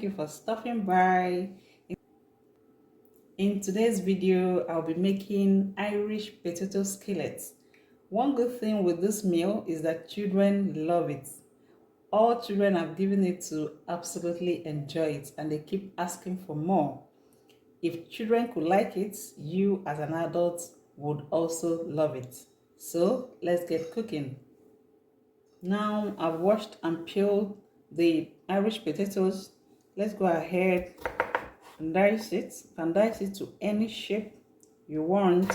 you for stopping by. In today's video, I'll be making Irish potato skillets. One good thing with this meal is that children love it. All children I've given it to absolutely enjoy it and they keep asking for more. If children could like it, you as an adult would also love it. So let's get cooking. Now I've washed and peeled the Irish potatoes. Let's go ahead and dice it. You can dice it to any shape you want.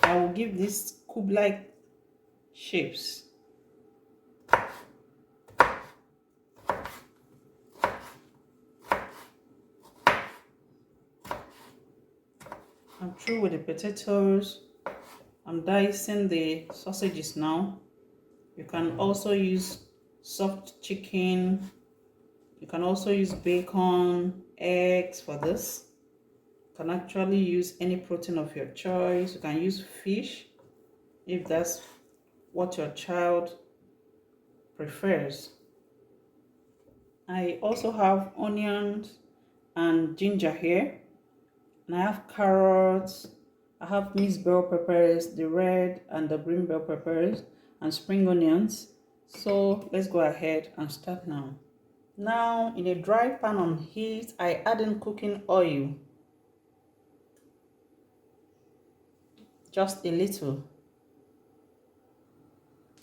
I will give this cube-like shapes. I'm through with the potatoes. I'm dicing the sausages now. You can also use soft chicken. You can also use bacon, eggs for this. You can actually use any protein of your choice. You can use fish if that's what your child prefers. I also have onions and ginger here. And I have carrots. I have mixed bell peppers, the red and the green bell peppers, and spring onions. So let's go ahead and start now. Now in a dry pan on heat, I add in cooking oil. Just a little.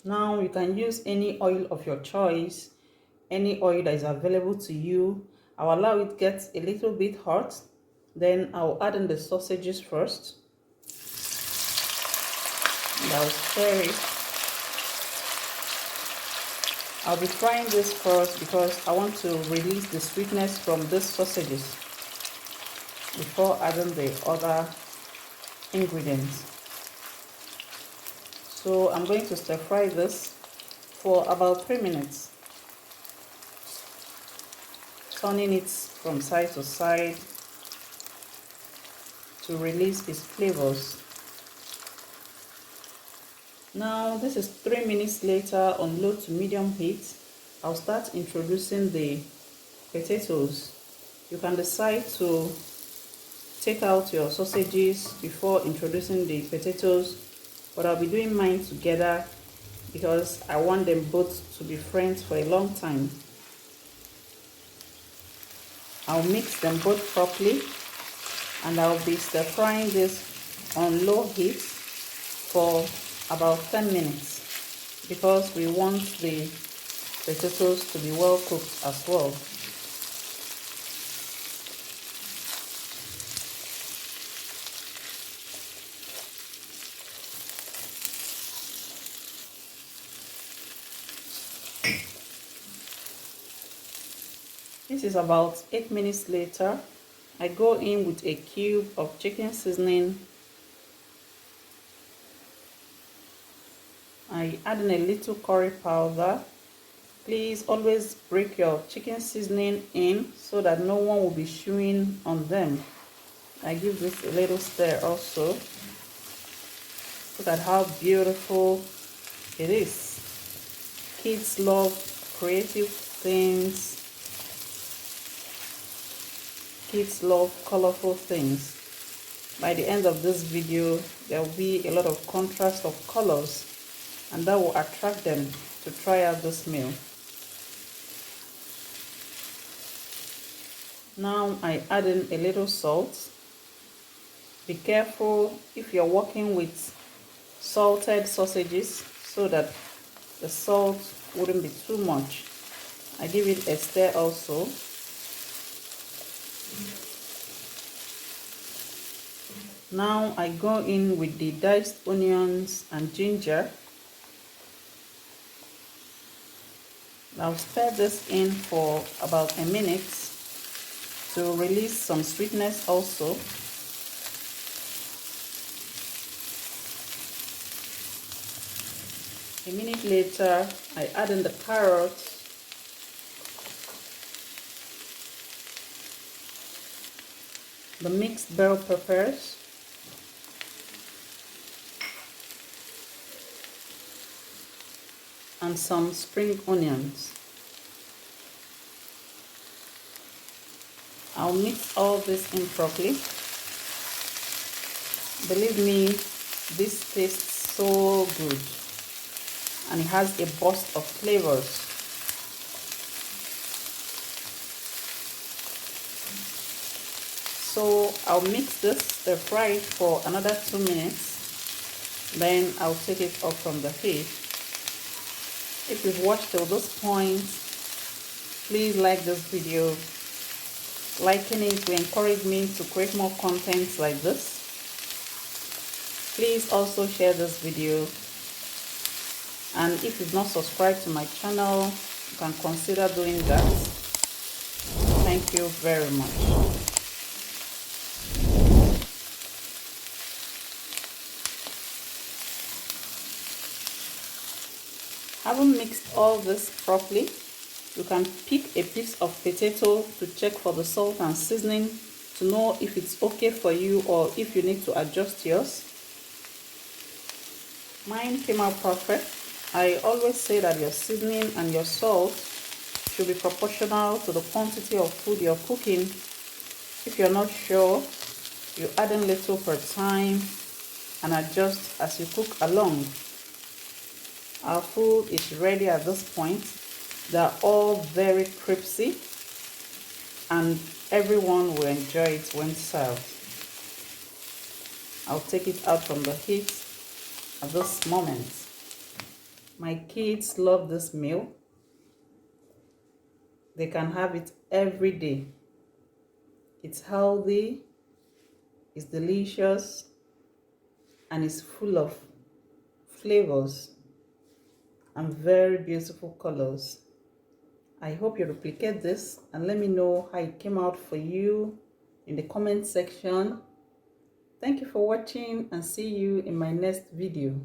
Now you can use any oil of your choice, any oil that is available to you. I'll allow it get a little bit hot. Then I'll add in the sausages first. And I'll stir it. I'll be frying this first because I want to release the sweetness from these sausages before adding the other ingredients. So I'm going to stir fry this for about 3 minutes, turning it from side to side to release its flavors. Now this is 3 minutes later on low to medium heat. I'll start introducing the potatoes. You can decide to take out your sausages before introducing the potatoes, but I'll be doing mine together because I want them both to be friends for a long time. I'll mix them both properly and I'll be stir frying this on low heat for about 10 minutes because we want the potatoes to be well cooked as well. This is about 8 minutes later. I go in with a cube of chicken seasoning. I add in a little curry powder. Please always break your chicken seasoning in so that no one will be chewing on them. I give this a little stir also. Look at how beautiful it is. Kids love creative things. Kids love colorful things. By the end of this video, there will be a lot of contrast of colors and that will attract them to try out this meal. Now I add in a little salt. Be careful if you're working with salted sausages so that the salt wouldn't be too much. I give it a stir also. Now I go in with the diced onions and ginger. I'll stir this in for about a minute to release some sweetness also. A minute later, I add in the carrots, the mixed bell peppers, and some spring onions. I'll mix all this in properly. Believe me, this tastes so good and it has a burst of flavors. So I'll mix this, stir fry it for another 2 minutes. Then I'll take it off from the heat. If you've watched till this point, please like this video. Liking it will encourage me to create more content like this. Please also share this video. And if you've not subscribed to my channel, you can consider doing that. Thank you very much. Having mixed all this properly, you can pick a piece of potato to check for the salt and seasoning to know if it's okay for you or if you need to adjust yours. Mine came out perfect. I always say that your seasoning and your salt should be proportional to the quantity of food you're cooking. If you're not sure, you add in little per time and adjust as you cook along. Our food is ready at this point. They're all very crispy and everyone will enjoy it when served. I'll take it out from the heat at this moment. My kids love this meal. They can have it every day. It's healthy, it's delicious, and it's full of flavors and very beautiful colors. I hope you replicate this and let me know how it came out for you in the comment section. Thank you for watching and see you in my next video.